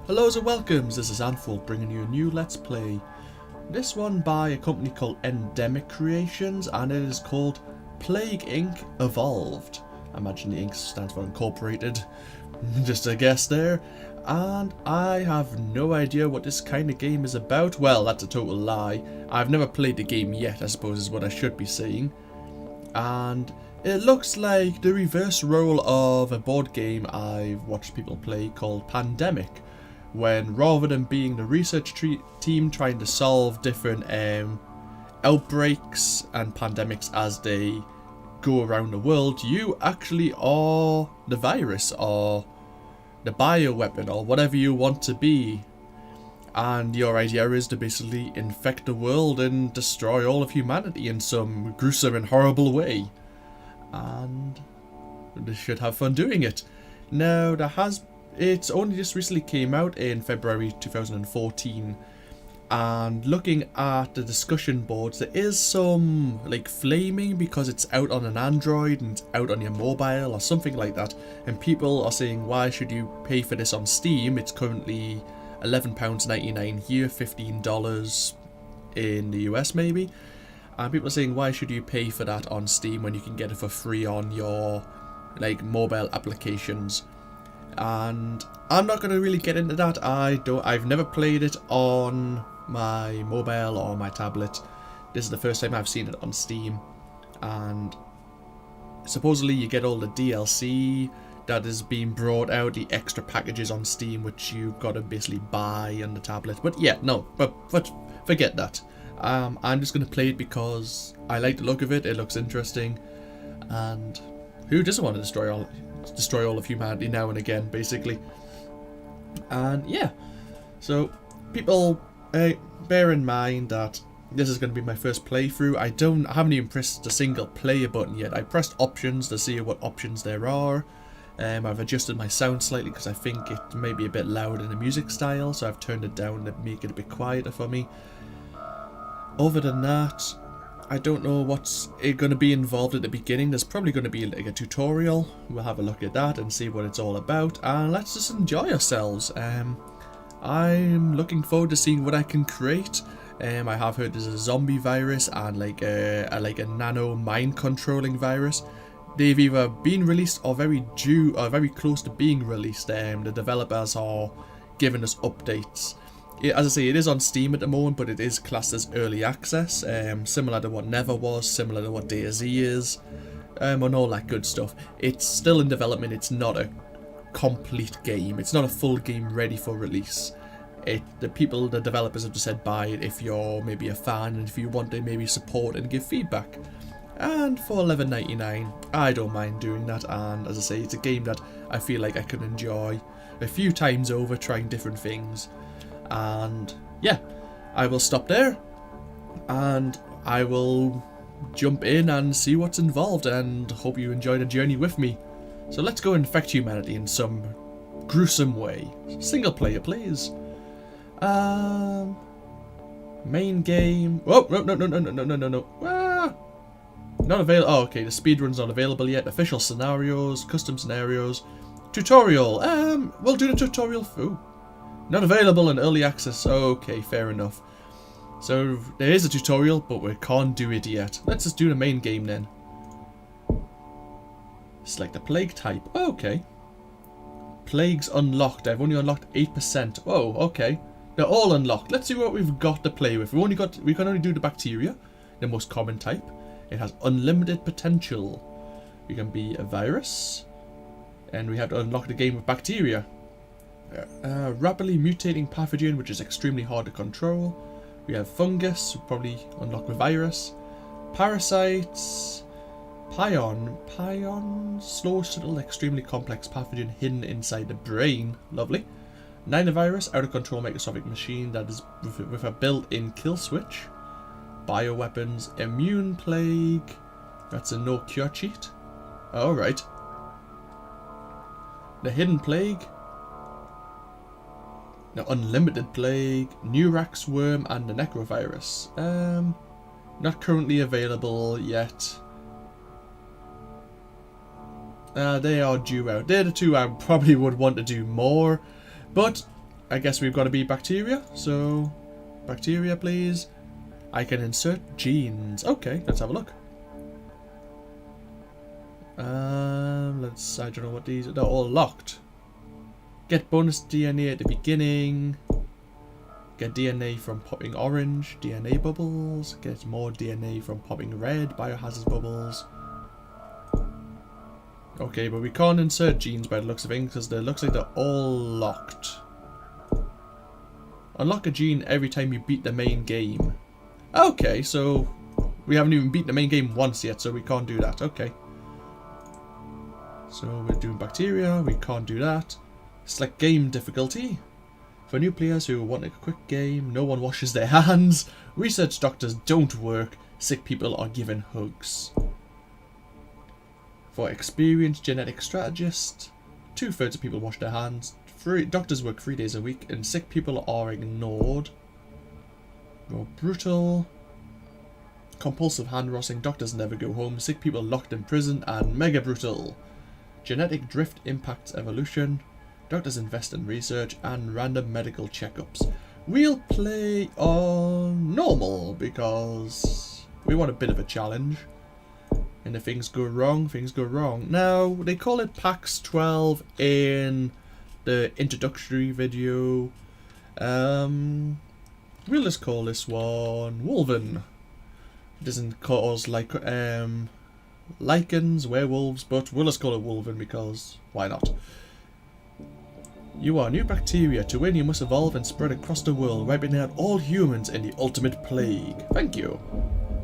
Hellos and welcomes, this is Anthol bringing you a new Let's Play. This one by a company called Endemic Creations, and it is called Plague Inc. Evolved. I imagine the Inc. stands for Incorporated, just a guess there. And I have no idea what this kind of game is about. Well, that's a total lie. I've never played the game yet, I suppose is what I should be saying. And it looks like the reverse role of a board game I've watched people play called Pandemic, when rather than being the research team trying to solve different outbreaks and pandemics as they go around the world, you actually are the virus or the bioweapon or whatever you want to be. And your idea is to basically infect the world and destroy all of humanity in some gruesome and horrible way. And they should have fun doing it. Now, it's only just recently came out in February 2014, and looking at the discussion boards, there is some like flaming because it's out on an Android and it's out on your mobile or something like that, and people are saying, why should you pay for this on Steam? It's currently £11.99 here, $15 in the US maybe, and people are saying, why should you pay for that on Steam when you can get it for free on your like mobile applications? And I'm not going to really get into that. I've never played it on my mobile or my tablet. This is the first time I've seen it on Steam, and supposedly you get all the DLC that is being brought out, the extra packages on Steam which you've got to basically buy on the tablet. But yeah, no, but forget that. I'm just going to play it because I like the look of it. It looks interesting, and who doesn't want to destroy all of humanity now and again, basically. And yeah, so people bear in mind that this is going to be my first playthrough. I haven't even pressed the single player button yet. I pressed options to see what options there are. I've adjusted my sound slightly because I think it may be a bit loud in the music style, so I've turned it down to make it a bit quieter for me. Other than that, I don't know what's going to be involved at the beginning. There's probably going to be like a tutorial. We'll have a look at that and see what it's all about, and let's just enjoy ourselves. I'm looking forward to seeing what I can create. I have heard there's a zombie virus and like a nano mind controlling virus. They've either been released or very close to being released. The developers are giving us updates. As I say, it is on Steam at the moment, but it is classed as early access, similar to what Never was, similar to what DayZ is, and all that good stuff. It's still in development. It's not a complete game. It's not a full game ready for release. The developers have just said buy it if you're maybe a fan, and if you want to maybe support and give feedback. And for $11.99, I don't mind doing that, and as I say, it's a game that I feel like I can enjoy a few times over, trying different things. And yeah, I will stop there and I will jump in and see what's involved, and hope you enjoy the journey with me. So let's go infect humanity in some gruesome way. Single player, please. Main game. Oh, no. Ah! Not available. Oh, okay, the speedrun's not available yet. Official scenarios, custom scenarios, tutorial. We'll do the tutorial. Ooh. Not available in early access. Okay, fair enough. So there is a tutorial, but we can't do it yet. Let's just do the main game then. Select the plague type. Okay. Plagues unlocked. I've only unlocked 8%. Oh, okay. They're all unlocked. Let's see what we've got to play with. We can only do the bacteria, the most common type. It has unlimited potential. We can be a virus, and we have to unlock the game with bacteria. Rapidly mutating pathogen, which is extremely hard to control. We have fungus, probably unlock with virus. Parasites. Pion. Slow, subtle, extremely complex pathogen hidden inside the brain. Lovely. Ninovirus, out of control microscopic machine that is with a built-in kill switch. Bioweapons. Immune plague. That's a no cure cheat. Alright. The hidden plague. The unlimited plague, Neurax worm, and the necrovirus. Not currently available yet. They are due out. They're the two I probably would want to do more. But I guess we've got to be bacteria. So, bacteria, please. I can insert genes. Okay, let's have a look. I don't know what these are. They're all locked. Get bonus DNA at the beginning. Get DNA from popping orange. DNA bubbles. Get more DNA from popping red. Biohazard bubbles. Okay, but we can't insert genes by the looks of things because it looks like they're all locked. Unlock a gene every time you beat the main game. Okay, so we haven't even beaten the main game once yet, so we can't do that. Okay. So we're doing bacteria, we can't do that. Select game difficulty. For new players who want a quick game, no one washes their hands, research doctors don't work, sick people are given hugs. For experienced genetic strategists, 2/3 of people wash their hands, doctors work 3 days a week, and sick people are ignored. More brutal. Compulsive hand washing, doctors never go home, sick people locked in prison, and mega brutal. Genetic drift impacts evolution. Doctors invest in research and random medical checkups. We'll play on normal because we want a bit of a challenge. And if things go wrong, things go wrong. Now, they call it PAX 12 in the introductory video. We'll just call this one Wolven. It doesn't cause like lichens, werewolves, but we'll just call it Wolven because why not? You are new bacteria. To win, you must evolve and spread across the world, wiping out all humans in the ultimate plague. Thank you.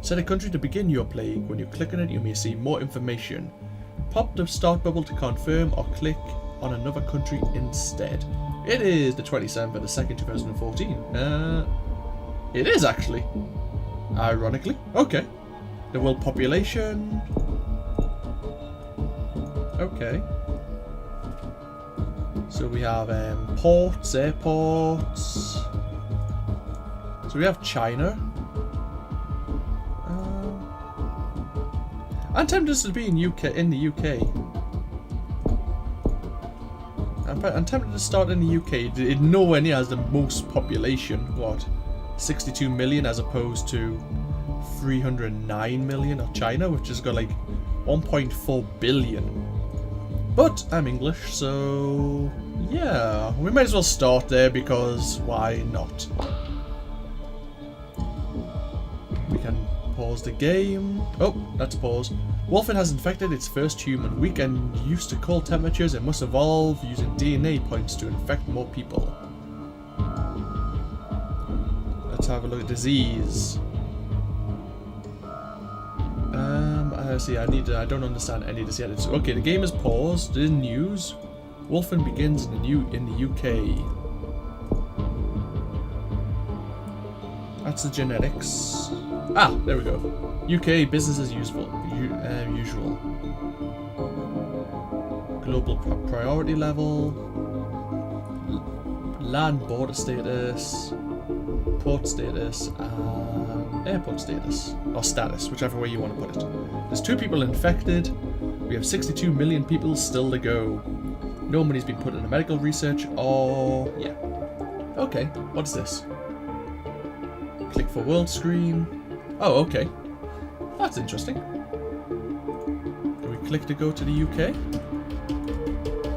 Set a country to begin your plague. When you click on it, you may see more information. Pop the start bubble to confirm or click on another country instead. It is the 27th of the 2nd, 2014. It is actually. Ironically. Okay. The world population. Okay. So we have ports, airports. So we have China. I'm tempted to be in the UK. I'm tempted to start in the UK. It nowhere near has the most population. What? 62 million as opposed to 309 million of China, which has got like 1.4 billion. But I'm English, so yeah, we might as well start there because why not? We can pause the game. Oh, that's pause. Wolfen has infected its first human. Weak and used to cold temperatures, it must evolve using DNA points to infect more people. Let's have a look at disease. I don't understand any of this yet. Okay, the game is paused. In news, Wolfen begins in the UK. That's the genetics. Ah, there we go. UK business as usual. Global priority level. Land border status. Port status. And airport status. Or status, whichever way you want to put it. There's 2 people infected. We have 62 million people still to go. No money's been put into medical research or... yeah. Okay, what's this? Click for world screen. Oh, okay. That's interesting. Do we click to go to the UK?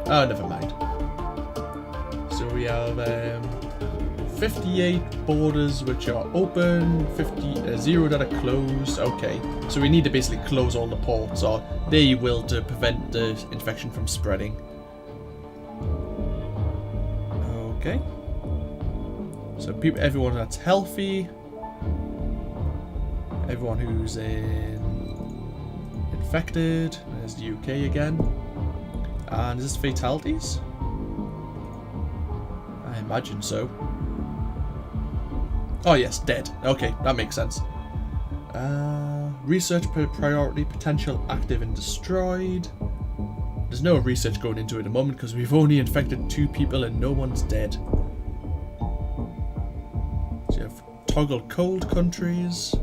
Oh, never mind. So we have 58 borders which are open, 0 that are closed. Okay, so we need to basically close all the ports, or they will, to prevent the infection from spreading. Okay. So everyone that's healthy, everyone who's infected. There's the UK again. And is this fatalities? I imagine so. Oh yes, dead. Okay, that makes sense. Research priority, potential active and destroyed. There's no research going into it at the moment because we've only infected 2 people and no one's dead. So you have toggle cold countries.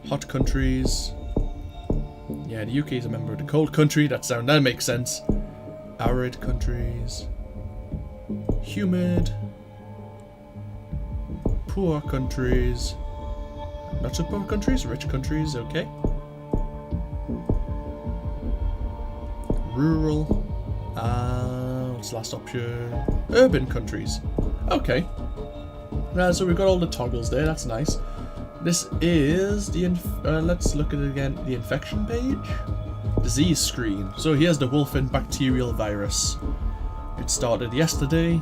Hot countries. Yeah, the UK is a member of the cold country. That makes sense. Arid countries. Humid. Poor countries. Not so poor countries, rich countries, okay. Rural. What's the last option? Urban countries. Okay. So we've got all the toggles there, that's nice. This is the, let's look at it again, the infection page. Disease screen. So here's the Wolfen bacterial virus. It started yesterday.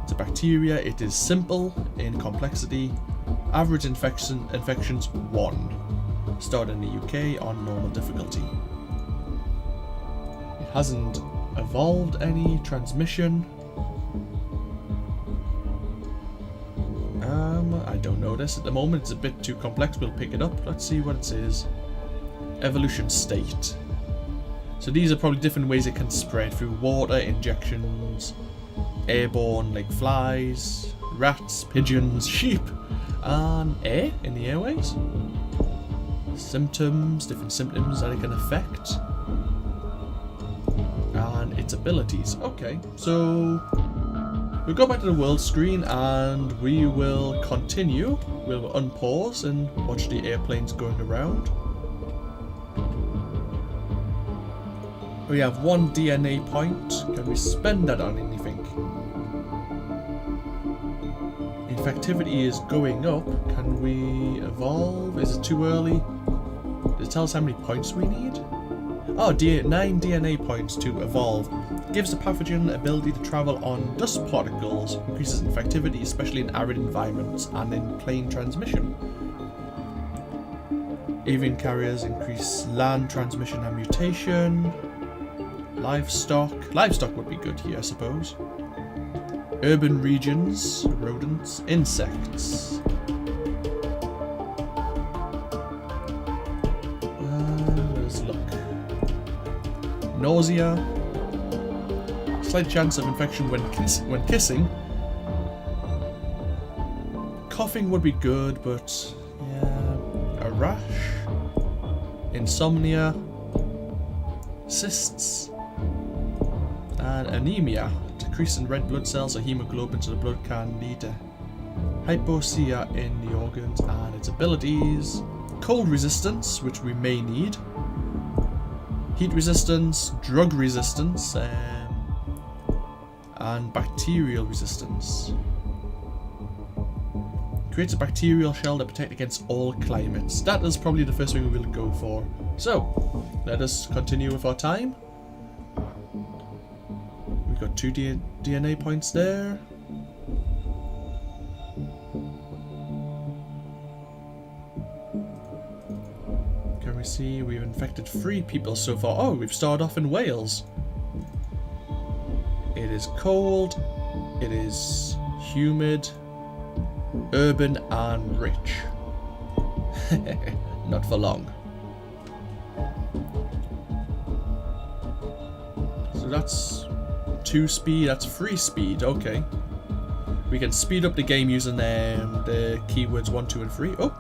It's a bacteria. It is simple in complexity. Average infections 1. Started in the UK on normal difficulty. It hasn't evolved any transmission. I don't know this at the moment. It's a bit too complex. We'll pick it up. Let's see what it says. Evolution state. So these are probably different ways it can spread through water, injections, airborne like flies, rats, pigeons, sheep, and air in the airways. Symptoms, different symptoms that it can affect. And its abilities. Okay, so we'll go back to the world screen and we will continue. We'll unpause and watch the airplanes going around. We have 1 DNA point. Can we spend that on anything? Infectivity is going up. Can we evolve? Is it too early? Does it tell us how many points we need? Oh, 9 DNA points to evolve. Gives the pathogen ability to travel on dust particles. Increases infectivity, especially in arid environments and in plane transmission. Avian carriers increase land transmission and mutation. Livestock. Livestock would be good here, I suppose. Urban regions, rodents, insects. Let's look. Nausea. Slight chance of infection when kissing. Coughing would be good, but yeah. A rash. Insomnia. Cysts. And anemia. Decrease in red blood cells or hemoglobin to the blood can lead to hypoxia in the organs and its abilities. Cold resistance, which we may need. Heat resistance, drug resistance, and bacterial resistance. Creates a bacterial shell that protects against all climates. That is probably the first thing we will go for. So, let us continue with our time. We've got 2 DNA points there. Can we see we've infected 3 people so far? Oh, we've started off in Wales. It is cold, it is humid, urban and rich. Not for long. So that's 2 speed, that's 3 speed, okay. We can speed up the game using the keywords 1, 2 and 3. Oh!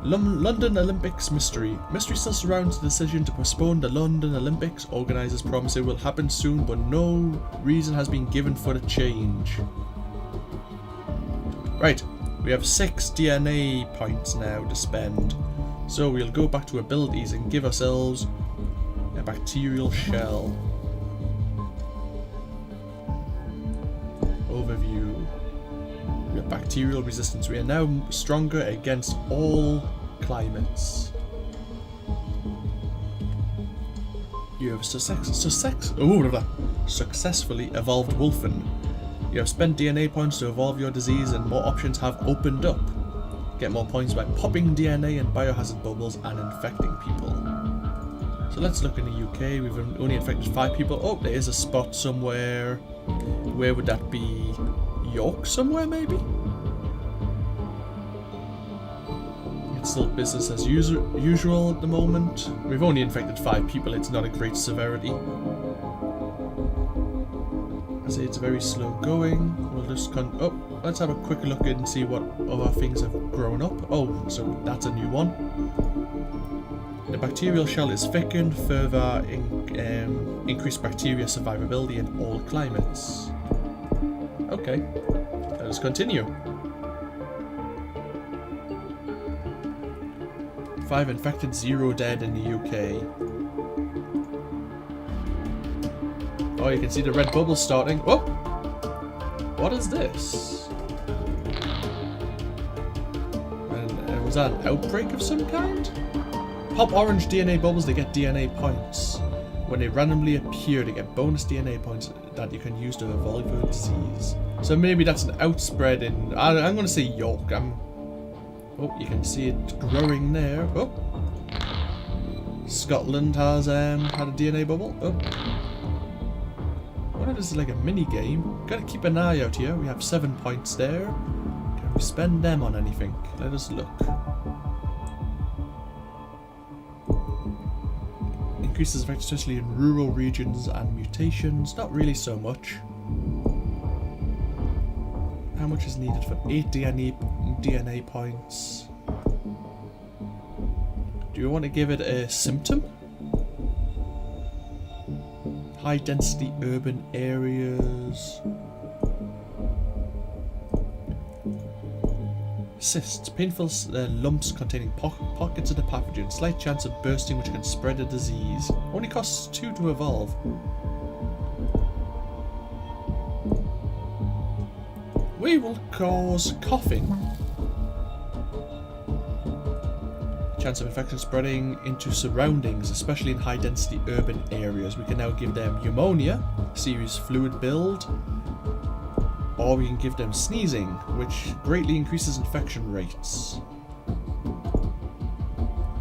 London Olympics mystery. Mystery still surrounds the decision to postpone the London Olympics. Organisers promise it will happen soon, but no reason has been given for the change. Right, we have 6 DNA points now to spend. So we'll go back to abilities and give ourselves a bacterial shell. Overview. We have bacterial resistance. We are now stronger against all climates. You have successfully evolved Wolfen. You have spent DNA points to evolve your disease and more options have opened up. Get more points by popping DNA and biohazard bubbles and infecting people. So let's look in the UK. We've only infected 5 people. Oh, there is a spot somewhere. Where would that be? York somewhere, maybe? It's still business as usual at the moment. We've only infected 5 people. It's not a great severity. I say it's very slow going. We'll just let's have a quick look and see what other things have grown up. Oh, so that's a new one. The bacterial shell is thickened, further increase bacteria survivability in all climates. Okay, let us continue. 5 infected, 0 dead in the UK. Oh, you can see the red bubbles starting. Oh! What is this? And was that an outbreak of some kind? Pop orange DNA bubbles to get DNA points. When they randomly appear, they get bonus DNA points that you can use to evolve your disease. So maybe that's an outspread in... I'm going to say York. Oh, you can see it growing there. Oh! Scotland has had a DNA bubble. Oh! What if this is like a mini game? Gotta keep an eye out here. We have 7 points there. Can we spend them on anything? Let us look. Increases effect especially in rural regions and mutations. Not really so much. How much is needed for 8 DNA points? Do you want to give it a symptom? High density urban areas. Cysts, painful lumps containing pockets of the pathogen. Slight chance of bursting which can spread a disease. Only costs 2 to evolve. We will cause coughing. Chance of infection spreading into surroundings, especially in high density urban areas. We can now give them pneumonia, serious fluid build, or we can give them sneezing, which greatly increases infection rates.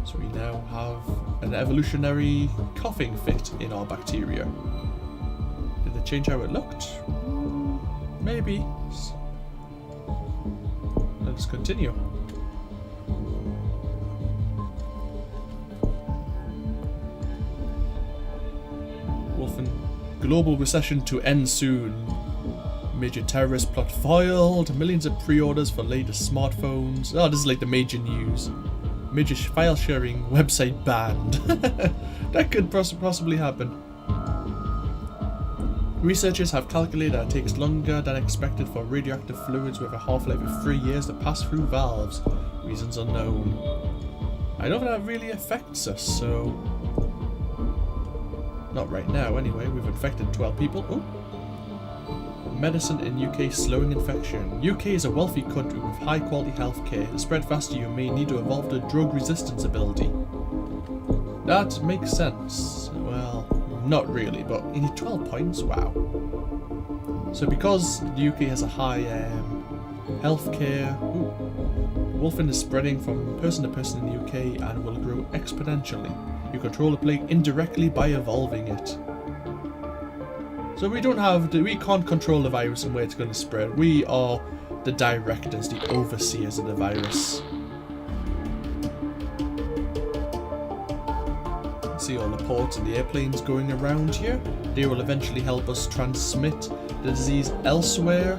So we now have an evolutionary coughing fit in our bacteria. Did it change how it looked? Maybe. Let's continue. Wolfen. Global recession to end soon. Major terrorist plot foiled. Millions of pre-orders for latest smartphones. Oh, this is like the major news. Major file sharing website banned. That could possibly happen. Researchers have calculated that it takes longer than expected for radioactive fluids with a half-life of 3 years to pass through valves. Reasons unknown. I don't think that really affects us, so... Not right now, anyway. We've infected 12 people. Ooh. Medicine in UK slowing infection. UK is a wealthy country with high-quality healthcare. To spread faster, you may need to evolve the drug resistance ability. That makes sense. Well... Not really, but you need 12 points? Wow. So because the UK has a high healthcare, Wolfen is spreading from person to person in the UK and will grow exponentially. You control the plague indirectly by evolving it. So we can't control the virus and where it's going to spread. We are the directors, the overseers of the virus. See all the ports and the airplanes going around here. They will eventually help us transmit the disease elsewhere.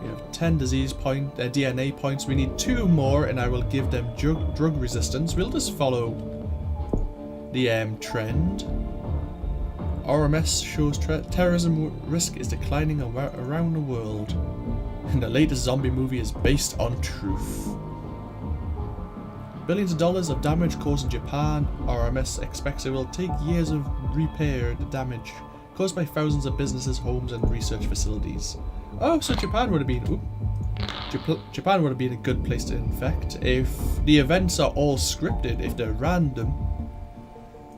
We have 10 DNA points. We need 2 more and I will give them drug resistance. We'll just follow the trend. RMS shows terrorism risk is declining around the world. And the latest zombie movie is based on truth. Billions of dollars of damage caused in Japan. RMS expects it will take years of repair the damage caused by thousands of businesses, homes and research facilities. Oh, so Japan would have been... Japan would have been a good place to infect. If the events are all scripted, if they're random,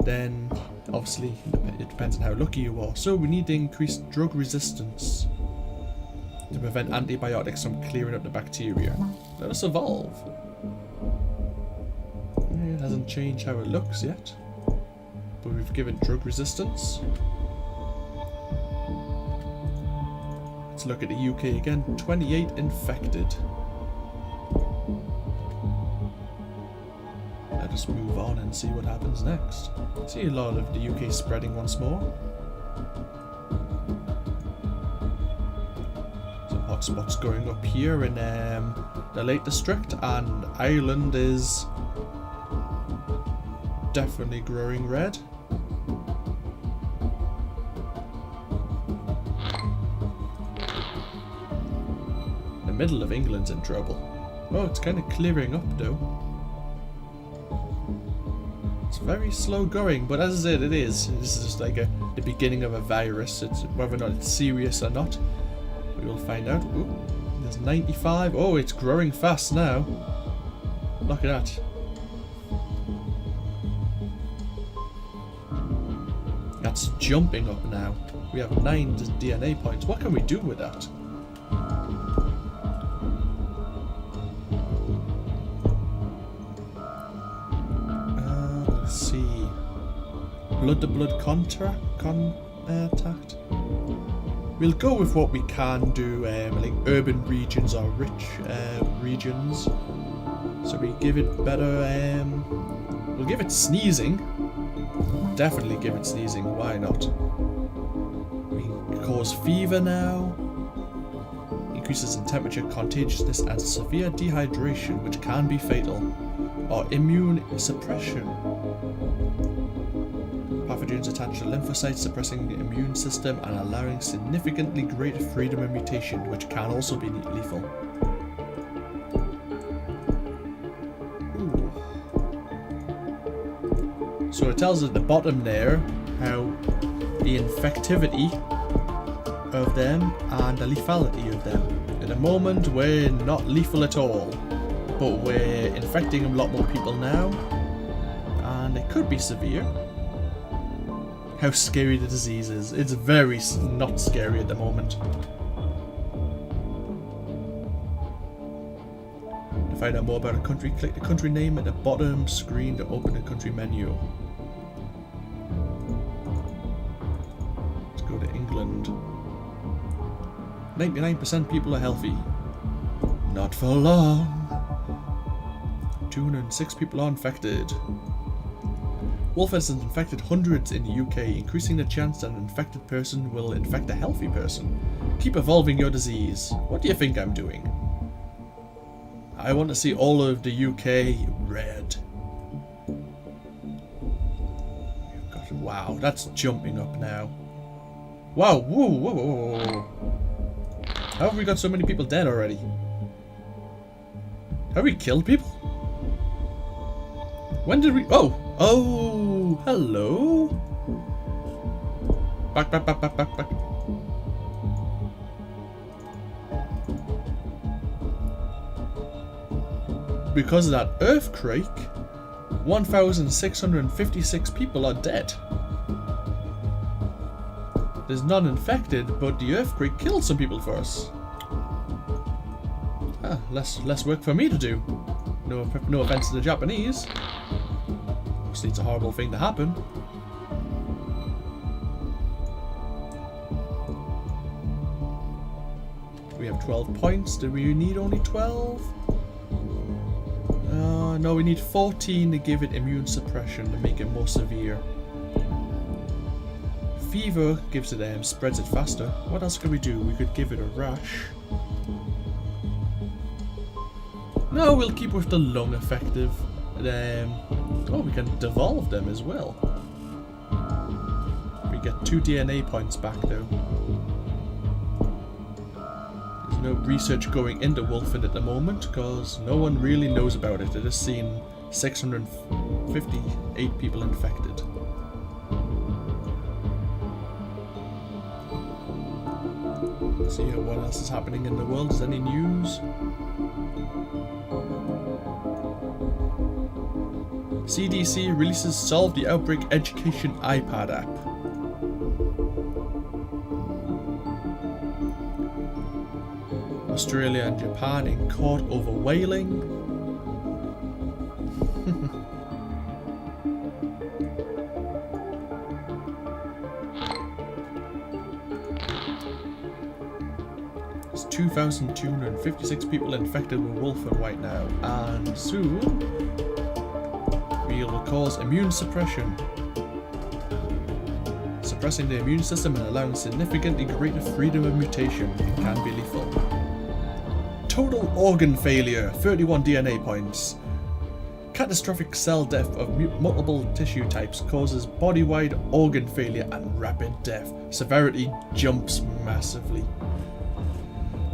then obviously it depends on how lucky you are. So we need to increase drug resistance to prevent antibiotics from clearing up the bacteria. Let us evolve. It hasn't changed how it looks yet, but we've given drug resistance. Let's look at the UK again. 28 infected. Let us move on and see what happens next. See a lot of the UK spreading once more. Some hotspots going up here in the Lake District, and Ireland is definitely growing red. The middle of England's in trouble. Oh, it's kind of clearing up though. It's very slow going, but as I said, it is. This is just like the beginning of a virus. It's whether or not it's serious or not, we will find out. Ooh, there's 95. Oh, it's growing fast now. Look at that. That's jumping up now. We have 9 DNA points. What can we do with that? Let's see. Blood-to-blood contact. We'll go with what we can do, like urban regions or rich regions. So we give it better. We'll give it sneezing. Definitely give it sneezing. Why not? We cause fever now. Increases in temperature, contagiousness, and severe dehydration, which can be fatal. Or immune suppression. Pathogens attach to lymphocytes, suppressing the immune system and allowing significantly greater freedom of mutation, which can also be lethal. Ooh. So it tells us at the bottom there how the infectivity of them and the lethality of them. At the moment we're not lethal at all, but we're infecting a lot more people now, and it could be severe. How scary the disease is. It's very not scary at the moment. To find out more about a country, click the country name at the bottom screen to open the country menu. Let's go to England. 99% people are healthy. Not for long. 206 people are infected. Wolf has infected hundreds in the UK, increasing the chance that an infected person will infect a healthy person. Keep evolving your disease. What do you think I'm doing? I want to see all of the UK red. God, wow, that's jumping up now. Wow, whoa, whoa, whoa, whoa. How have we got so many people dead already? Have we killed people? When did we... Oh! Oh! Hello? Back. Because of that earthquake, 1,656 people are dead. There's none infected, but the earthquake killed some people for us. Ah, less work for me to do. No offense to the Japanese. Obviously it's a horrible thing to happen. We have 12 points. Do we need only 12? No, we need 14 to give it immune suppression to make it more severe. Fever gives it spreads it faster. What else could we do? We could give it a rash. No, we'll keep with the lung effective. Oh, we can devolve them as well. We get 2 DNA points back though. There's no research going into Wolfen at the moment because no one really knows about it. They've just seen 658 people infected. Let's see what else is happening in the world. Is there any news? CDC releases Solve the Outbreak Education iPad app. Australia and Japan in court over whaling. There's 2,256 people infected with Wolfen right now, and soon will cause immune suppression, suppressing the immune system and allowing significantly greater freedom of mutation. It can be lethal. Total organ failure, 31 DNA points. Catastrophic cell death of multiple tissue types causes body-wide organ failure and rapid death. Severity jumps massively.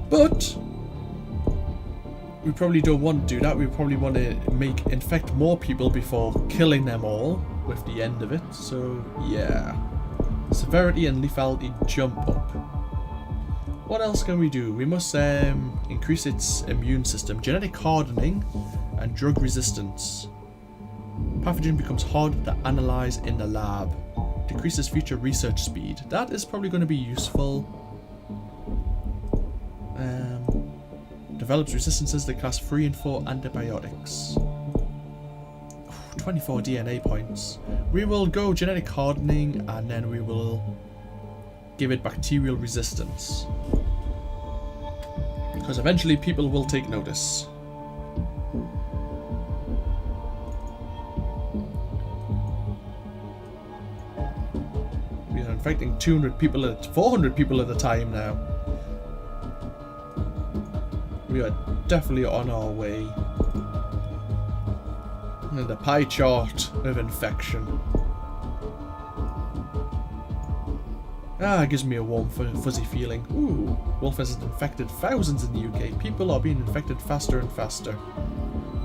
But we probably don't want to do that. We probably want to infect more people before killing them all with the end of it. So yeah, severity and lethality jump up. What else can we do? We must increase its immune system, genetic hardening, and drug resistance. Pathogen becomes harder to analyze in the lab. Decreases future research speed. That is probably going to be useful. Develops resistances to class 3 and 4 antibiotics. 24 DNA points. We will go genetic hardening and then we will give it bacterial resistance. Because eventually people will take notice. We are infecting 400 people at a time now. We are definitely on our way. And the pie chart of infection. It gives me a warm, fuzzy feeling. Ooh, Wolf has infected thousands in the UK. People are being infected faster and faster.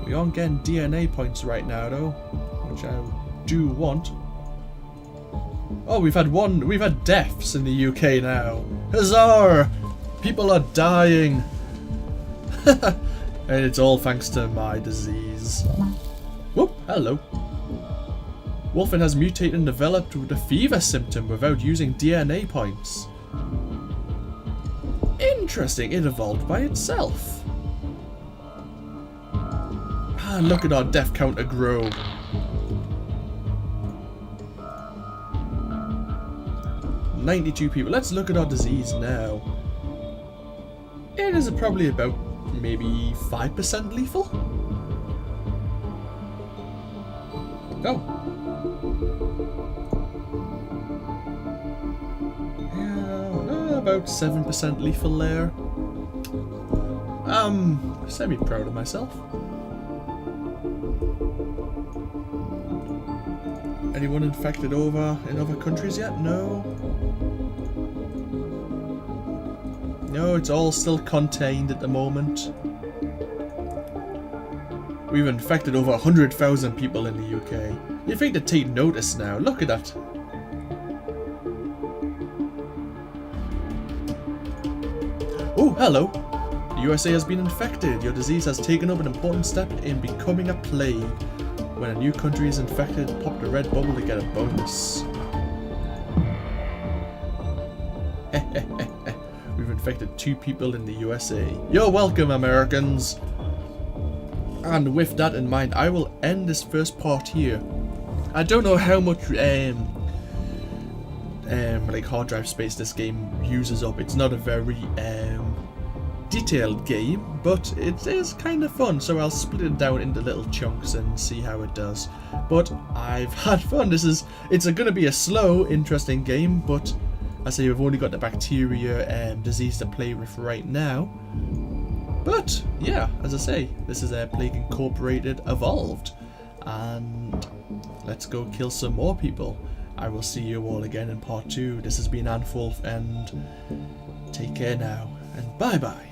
We aren't getting DNA points right now, though, which I do want. Oh, we've had deaths in the UK now. Huzzah! People are dying. And it's all thanks to my disease. Whoop, hello. Wolfen has mutated and developed with a fever symptom without using DNA points. Interesting, it evolved by itself. Look at our death counter grow. $92 people. Let's look at our disease now. It is probably about maybe 5% lethal? Oh. Yeah, about 7% lethal there. Semi-proud of myself. Anyone infected over in other countries yet? No. No, it's all still contained at the moment. We've infected over 100,000 people in the UK. You'd think to take notice now. Look at that. Oh, hello. The USA has been infected. Your disease has taken up an important step in becoming a plague. When a new country is infected, pop the red bubble to get a bonus. We've infected 2 people in the USA. You're welcome, Americans. And with that in mind, I will end this first part here. I don't know how much like hard drive space this game uses up. It's not a very detailed game, but it is kind of fun, so I'll split it down into little chunks and see how it does. But I've had fun. It's going to be a slow, interesting game, but I say we've only got the bacteria disease to play with right now. But yeah, as I say, this is Plague Incorporated Evolved, and let's go kill some more people. I will see you all again in part 2. This has been Anthwolf, and take care now, and bye bye.